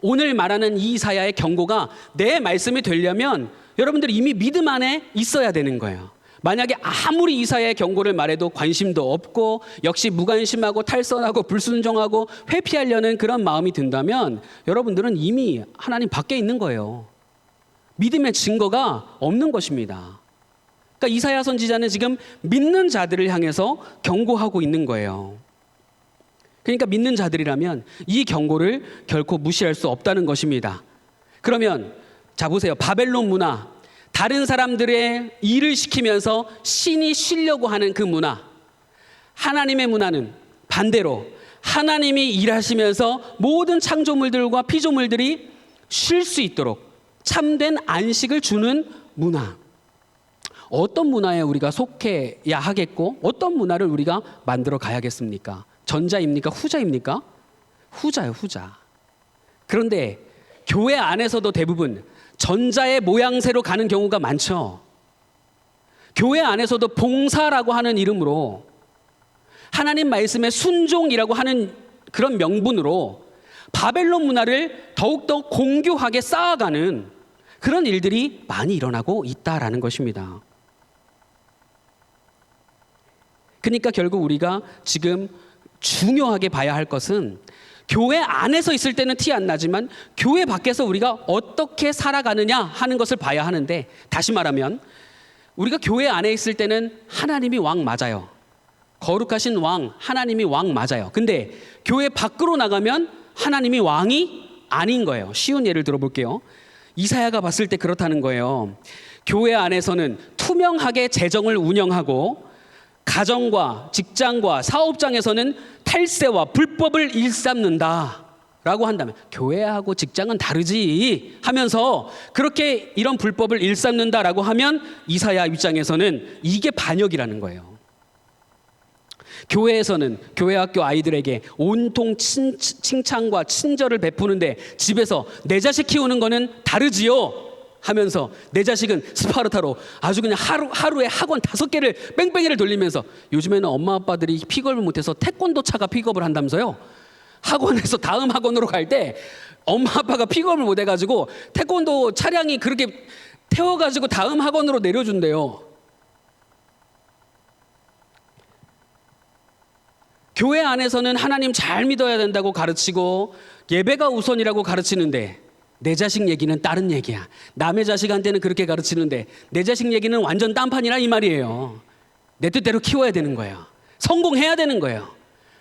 오늘 말하는 이 이사야의 경고가 내 말씀이 되려면 여러분들이 이미 믿음 안에 있어야 되는 거예요. 만약에 아무리 이사야의 경고를 말해도 관심도 없고 역시 무관심하고 탈선하고 불순종하고 회피하려는 그런 마음이 든다면 여러분들은 이미 하나님 밖에 있는 거예요. 믿음의 증거가 없는 것입니다. 그러니까 이사야 선지자는 지금 믿는 자들을 향해서 경고하고 있는 거예요. 그러니까 믿는 자들이라면 이 경고를 결코 무시할 수 없다는 것입니다. 그러면 자 보세요. 바벨론 문화, 다른 사람들의 일을 시키면서 신이 쉬려고 하는 그 문화. 하나님의 문화는 반대로 하나님이 일하시면서 모든 창조물들과 피조물들이 쉴 수 있도록 참된 안식을 주는 문화. 어떤 문화에 우리가 속해야 하겠고 어떤 문화를 우리가 만들어 가야겠습니까? 전자입니까? 후자입니까? 후자요, 후자. 그런데 교회 안에서도 대부분 전자의 모양새로 가는 경우가 많죠. 교회 안에서도 봉사라고 하는 이름으로 하나님 말씀의 순종이라고 하는 그런 명분으로 바벨론 문화를 더욱더 공교하게 쌓아가는 그런 일들이 많이 일어나고 있다라는 것입니다. 그러니까 결국 우리가 지금 중요하게 봐야 할 것은 교회 안에서 있을 때는 티 안 나지만 교회 밖에서 우리가 어떻게 살아가느냐 하는 것을 봐야 하는데, 다시 말하면 우리가 교회 안에 있을 때는 하나님이 왕 맞아요. 거룩하신 왕, 하나님이 왕 맞아요. 근데 교회 밖으로 나가면 하나님이 왕이 아닌 거예요. 쉬운 예를 들어볼게요. 이사야가 봤을 때 그렇다는 거예요. 교회 안에서는 투명하게 재정을 운영하고 가정과 직장과 사업장에서는 탈세와 불법을 일삼는다 라고 한다면, 교회하고 직장은 다르지 하면서 그렇게 이런 불법을 일삼는다라고 하면 이사야 입장에서는 이게 반역이라는 거예요. 교회에서는 교회 학교 아이들에게 온통 칭찬과 친절을 베푸는데 집에서 내 자식 키우는 거는 다르지요 하면서 내 자식은 스파르타로 아주 그냥 하루에 학원 5개를 뺑뺑이를 돌리면서, 요즘에는 엄마 아빠들이 픽업을 못해서 태권도 차가 픽업을 한다면서요. 학원에서 다음 학원으로 갈 때 엄마 아빠가 픽업을 못 해가지고 태권도 차량이 그렇게 태워가지고 다음 학원으로 내려준대요. 교회 안에서는 하나님 잘 믿어야 된다고 가르치고 예배가 우선이라고 가르치는데 내 자식 얘기는 다른 얘기야. 남의 자식한테는 그렇게 가르치는데 내 자식 얘기는 완전 딴판이라 이 말이에요. 내 뜻대로 키워야 되는 거예요. 성공해야 되는 거예요.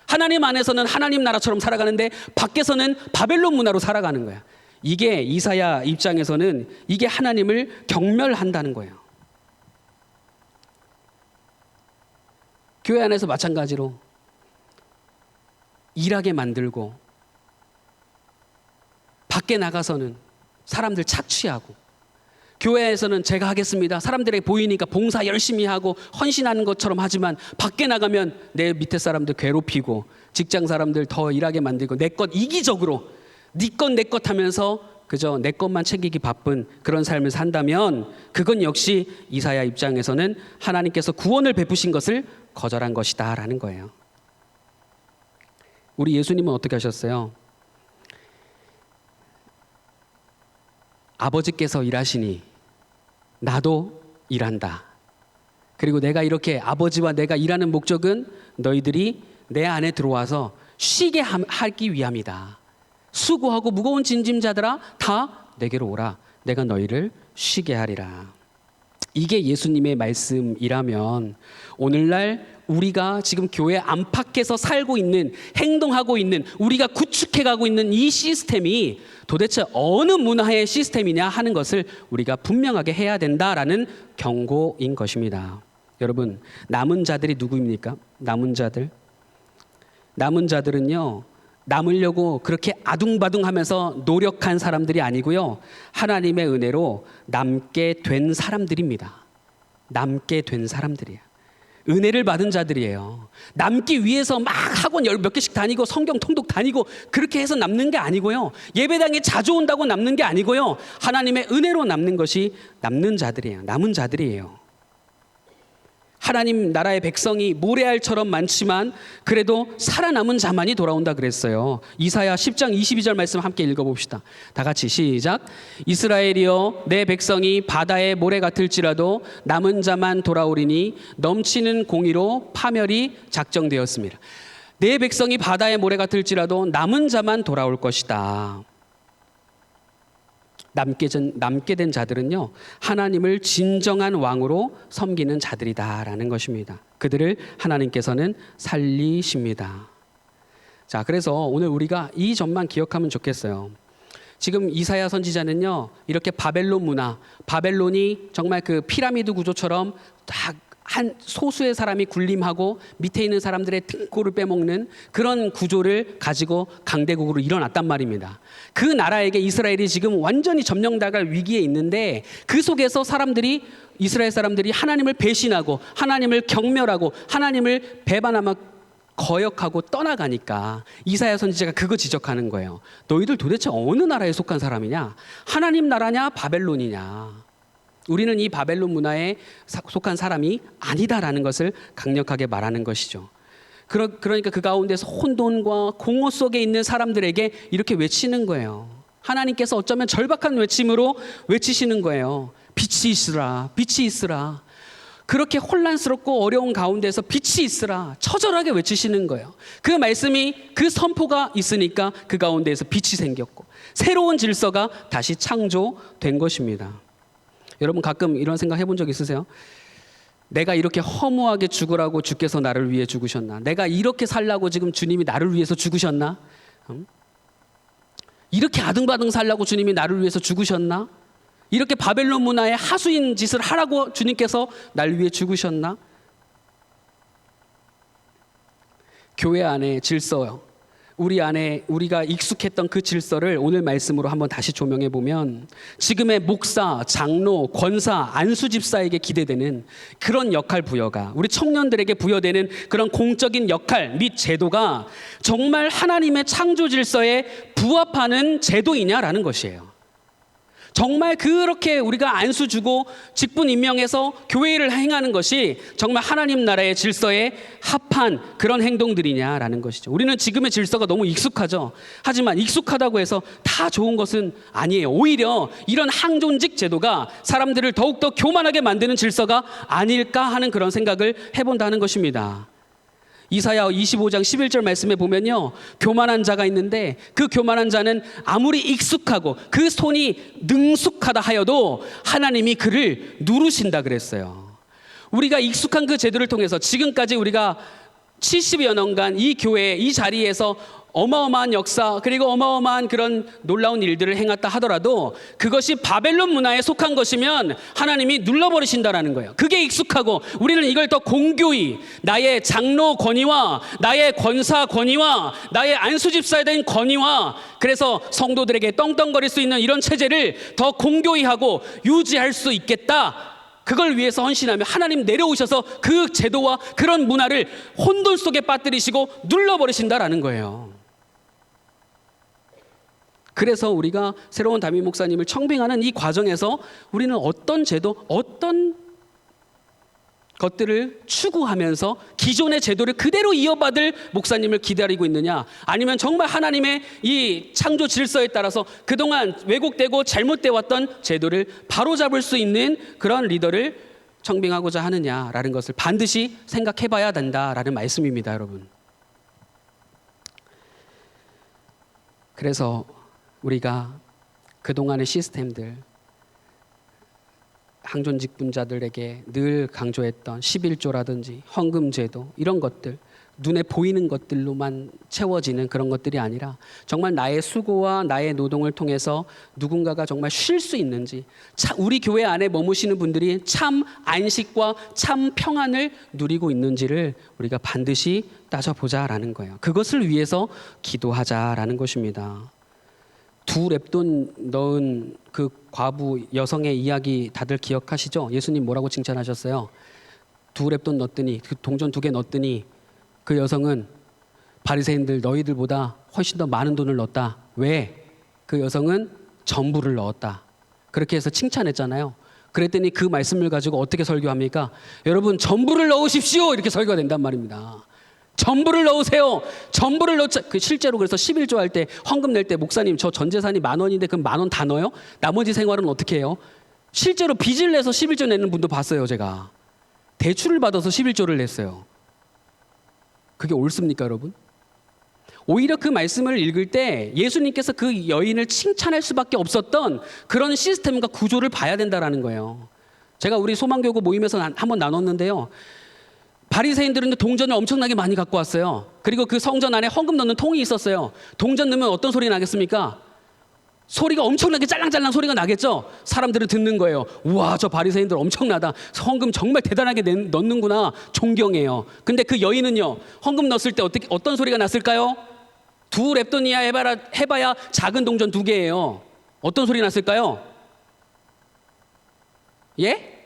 하나님 안에서는 하나님 나라처럼 살아가는데 밖에서는 바벨론 문화로 살아가는 거야. 이게 이사야 입장에서는 이게 하나님을 경멸한다는 거예요. 교회 안에서 마찬가지로 일하게 만들고 밖에 나가서는 사람들 착취하고, 교회에서는 제가 하겠습니다, 사람들에게 보이니까 봉사 열심히 하고 헌신하는 것처럼 하지만 밖에 나가면 내 밑에 사람들 괴롭히고 직장 사람들 더 일하게 만들고 내 것 이기적으로 네 것 내 것 하면서 그저 내 것만 챙기기 바쁜 그런 삶을 산다면 그건 역시 이사야 입장에서는 하나님께서 구원을 베푸신 것을 거절한 것이다 라는 거예요. 우리 예수님은 어떻게 하셨어요? 아버지께서 일하시니 나도 일한다. 그리고 내가 이렇게 아버지와 내가 일하는 목적은 너희들이 내 안에 들어와서 쉬게 하기 위함이다. 수고하고 무거운 짐짐자들아 다 내게로 오라. 내가 너희를 쉬게 하리라. 이게 예수님의 말씀이라면 오늘날 우리가 지금 교회 안팎에서 살고 있는, 행동하고 있는, 우리가 구축해가고 있는 이 시스템이 도대체 어느 문화의 시스템이냐 하는 것을 우리가 분명하게 해야 된다라는 경고인 것입니다. 여러분, 남은 자들이 누구입니까? 남은 자들은요, 남으려고 그렇게 아둥바둥하면서 노력한 사람들이 아니고요, 하나님의 은혜로 남게 된 사람들입니다. 남게 된 사람들이에요. 은혜를 받은 자들이에요. 남기 위해서 막 학원 몇 개씩 다니고 성경 통독 다니고 그렇게 해서 남는 게 아니고요, 예배당에 자주 온다고 남는 게 아니고요, 하나님의 은혜로 남는 것이 남는 자들이에요. 남은 자들이에요. 하나님 나라의 백성이 모래알처럼 많지만 그래도 살아남은 자만이 돌아온다 그랬어요. 이사야 10장 22절 말씀 함께 읽어봅시다. 다 같이 시작. 이스라엘이여 내 백성이 바다의 모래 같을지라도 남은 자만 돌아오리니 넘치는 공의로 파멸이 작정되었습니다. 내 백성이 바다의 모래 같을지라도 남은 자만 돌아올 것이다. 남게 된 자들은요, 하나님을 진정한 왕으로 섬기는 자들이다라는 것입니다. 그들을 하나님께서는 살리십니다. 자, 그래서 오늘 우리가 이 점만 기억하면 좋겠어요. 지금 이사야 선지자는요, 이렇게 바벨론 문화, 바벨론이 정말 그 피라미드 구조처럼 딱 한 소수의 사람이 군림하고 밑에 있는 사람들의 등골을 빼먹는 그런 구조를 가지고 강대국으로 일어났단 말입니다. 그 나라에게 이스라엘이 지금 완전히 점령당할 위기에 있는데 그 속에서 이스라엘 사람들이 하나님을 배신하고 하나님을 경멸하고 하나님을 배반하며 거역하고 떠나가니까 이사야 선지자가 그거 지적하는 거예요. 너희들 도대체 어느 나라에 속한 사람이냐? 하나님 나라냐 바벨론이냐? 우리는 이 바벨론 문화에 속한 사람이 아니다라는 것을 강력하게 말하는 것이죠. 그러니까 그 가운데서 혼돈과 공허 속에 있는 사람들에게 이렇게 외치는 거예요. 하나님께서 어쩌면 절박한 외침으로 외치시는 거예요. 빛이 있으라, 빛이 있으라. 그렇게 혼란스럽고 어려운 가운데서 빛이 있으라 처절하게 외치시는 거예요. 그 말씀이, 그 선포가 있으니까 그 가운데에서 빛이 생겼고 새로운 질서가 다시 창조된 것입니다. 여러분 가끔 이런 생각 해본 적 있으세요? 내가 이렇게 허무하게 죽으라고 주께서 나를 위해 죽으셨나? 내가 이렇게 살라고 지금 주님이 나를 위해서 죽으셨나? 이렇게 아등바등 살라고 주님이 나를 위해서 죽으셨나? 이렇게 바벨론 문화의 하수인 짓을 하라고 주님께서 날 위해 죽으셨나? 교회 안에 질서요, 우리 안에 우리가 익숙했던 그 질서를 오늘 말씀으로 한번 다시 조명해 보면 지금의 목사, 장로, 권사, 안수집사에게 기대되는 그런 역할 부여가 우리 청년들에게 부여되는 그런 공적인 역할 및 제도가 정말 하나님의 창조 질서에 부합하는 제도이냐라는 것이에요. 정말 그렇게 우리가 안수 주고 직분 임명해서 교회를 행하는 것이 정말 하나님 나라의 질서에 합한 그런 행동들이냐라는 것이죠. 우리는 지금의 질서가 너무 익숙하죠. 하지만 익숙하다고 해서 다 좋은 것은 아니에요. 오히려 이런 항존직 제도가 사람들을 더욱더 교만하게 만드는 질서가 아닐까 하는 그런 생각을 해본다는 것입니다. 이사야 25장 11절 말씀에 보면요, 교만한 자가 있는데 그 교만한 자는 아무리 익숙하고 그 손이 능숙하다 하여도 하나님이 그를 누르신다 그랬어요. 우리가 익숙한 그 제도를 통해서 지금까지 우리가 70여 년간 이 교회 이 자리에서 어마어마한 역사 그리고 어마어마한 그런 놀라운 일들을 행했다 하더라도 그것이 바벨론 문화에 속한 것이면 하나님이 눌러버리신다라는 거예요. 그게 익숙하고 우리는 이걸 더 공교히 나의 장로 권위와 나의 권사 권위와 나의 안수집사에 대한 권위와 그래서 성도들에게 떵떵거릴 수 있는 이런 체제를 더 공교히 하고 유지할 수 있겠다. 그걸 위해서 헌신하며 하나님 내려오셔서 그 제도와 그런 문화를 혼돈 속에 빠뜨리시고 눌러버리신다라는 거예요. 그래서 우리가 새로운 담임 목사님을 청빙하는 이 과정에서 우리는 어떤 제도, 어떤 것들을 추구하면서 기존의 제도를 그대로 이어받을 목사님을 기다리고 있느냐, 아니면 정말 하나님의 이 창조 질서에 따라서 그동안 왜곡되고 잘못되어 왔던 제도를 바로잡을 수 있는 그런 리더를 청빙하고자 하느냐라는 것을 반드시 생각해 봐야 된다라는 말씀입니다, 여러분. 그래서 우리가 그동안의 시스템들, 항존 직분자들에게 늘 강조했던 11조라든지 헌금제도 이런 것들, 눈에 보이는 것들로만 채워지는 그런 것들이 아니라 정말 나의 수고와 나의 노동을 통해서 누군가가 정말 쉴 수 있는지, 우리 교회 안에 머무시는 분들이 참 안식과 참 평안을 누리고 있는지를 우리가 반드시 따져보자라는 거예요. 그것을 위해서 기도하자라는 것입니다. 2렙돈 넣은 그 과부 여성의 이야기 다들 기억하시죠? 예수님 뭐라고 칭찬하셨어요? 2렙돈 넣었더니, 그 동전 2개 넣었더니 그 여성은 바리새인들 너희들보다 훨씬 더 많은 돈을 넣었다. 왜? 그 여성은 전부를 넣었다. 그렇게 해서 칭찬했잖아요. 그랬더니 그 말씀을 가지고 어떻게 설교합니까? 여러분 전부를 넣으십시오, 이렇게 설교가 된단 말입니다. 전부를 넣으세요. 전부를 넣자. 그 실제로 그래서 11조 할 때 헌금 낼 때 목사님 저 전 재산이 10,000원인데 그럼 10,000원 다 넣어요? 나머지 생활은 어떻게 해요? 실제로 빚을 내서 11조 내는 분도 봤어요, 제가. 대출을 받아서 11조를 냈어요. 그게 옳습니까, 여러분? 오히려 그 말씀을 읽을 때 예수님께서 그 여인을 칭찬할 수밖에 없었던 그런 시스템과 구조를 봐야 된다라는 거예요. 제가 우리 소망교구 모임에서 한번 나눴는데요. 바리새인들은 동전을 엄청나게 많이 갖고 왔어요. 그리고 그 성전 안에 헌금 넣는 통이 있었어요. 동전 넣으면 어떤 소리 나겠습니까? 소리가 엄청나게 짤랑짤랑 소리가 나겠죠? 사람들은 듣는 거예요. 우와, 저 바리새인들 엄청나다. 헌금 정말 대단하게 넣는구나. 존경해요. 근데 그 여인은요, 헌금 넣었을 때 어떤 소리가 났을까요? 2렙돈이야 해봐야 작은 동전 2개예요. 어떤 소리 났을까요? 예?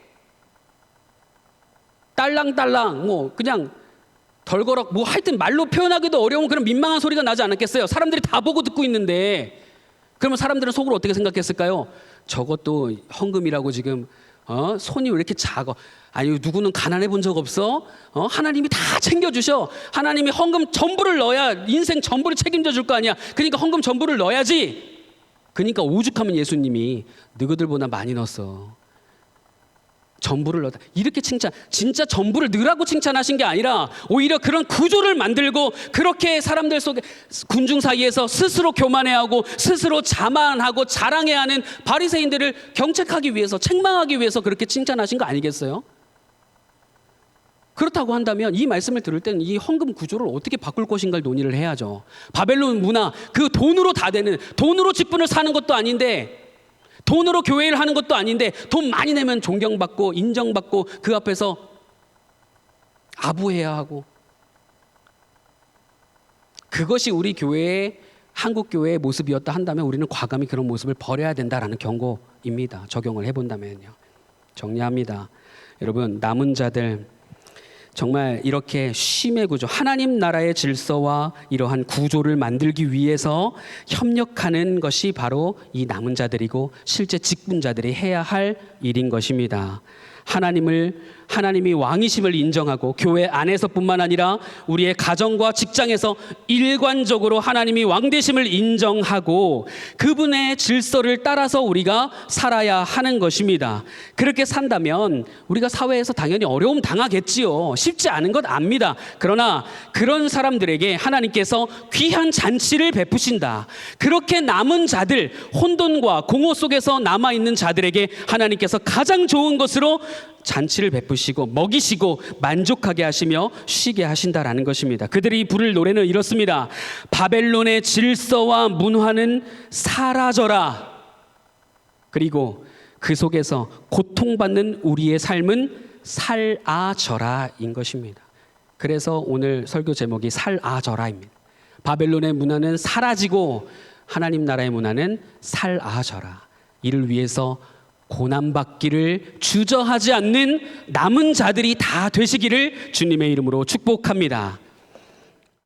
딸랑딸랑, 뭐 그냥 덜거럭, 뭐 하여튼 말로 표현하기도 어려운 그런 민망한 소리가 나지 않았겠어요? 사람들이 다 보고 듣고 있는데. 그러면 사람들은 속으로 어떻게 생각했을까요? 저것도 헌금이라고 지금 손이 왜 이렇게 작아? 아니, 누구는 가난해 본 적 없어? 하나님이 다 챙겨주셔. 하나님이 헌금 전부를 넣어야 인생 전부를 책임져 줄 거 아니야. 그러니까 헌금 전부를 넣어야지. 그러니까 오죽하면 예수님이 너희들보다 많이 넣었어. 전부를 넣다. 이렇게 진짜 전부를 넣으라고 칭찬하신 게 아니라 오히려 그런 구조를 만들고 그렇게 사람들 속에 군중 사이에서 스스로 교만해하고 스스로 자만하고 자랑해하는 바리새인들을 경책하기 위해서, 책망하기 위해서 그렇게 칭찬하신 거 아니겠어요? 그렇다고 한다면 이 말씀을 들을 때는 이 헌금 구조를 어떻게 바꿀 것인가를 논의를 해야죠. 바벨론 문화, 그 돈으로 다 되는, 돈으로 직분을 사는 것도 아닌데, 돈으로 교회를 하는 것도 아닌데 돈 많이 내면 존경받고 인정받고 그 앞에서 아부해야 하고, 그것이 우리 교회의 한국 교회의 모습이었다 한다면 우리는 과감히 그런 모습을 버려야 된다라는 경고입니다. 적용을 해본다면요. 정리합니다. 여러분, 남은 자들 정말 이렇게 쉼의 구조, 하나님 나라의 질서와 이러한 구조를 만들기 위해서 협력하는 것이 바로 이 남은 자들이고 실제 직분자들이 해야 할 일인 것입니다. 하나님이 왕이심을 인정하고 교회 안에서뿐만 아니라 우리의 가정과 직장에서 일관적으로 하나님이 왕되심을 인정하고 그분의 질서를 따라서 우리가 살아야 하는 것입니다. 그렇게 산다면 우리가 사회에서 당연히 어려움 당하겠지요. 쉽지 않은 것 압니다. 그러나 그런 사람들에게 하나님께서 귀한 잔치를 베푸신다. 그렇게 남은 자들, 혼돈과 공허 속에서 남아있는 자들에게 하나님께서 가장 좋은 것으로 잔치를 베푸시고 먹이시고 만족하게 하시며 쉬게 하신다라는 것입니다. 그들이 부를 노래는 이렇습니다. 바벨론의 질서와 문화는 사라져라. 그리고 그 속에서 고통받는 우리의 삶은 살아져라인 것입니다. 그래서 오늘 설교 제목이 살아져라입니다. 바벨론의 문화는 사라지고 하나님 나라의 문화는 살아져라. 이를 위해서 고난받기를 주저하지 않는 남은 자들이 다 되시기를 주님의 이름으로 축복합니다.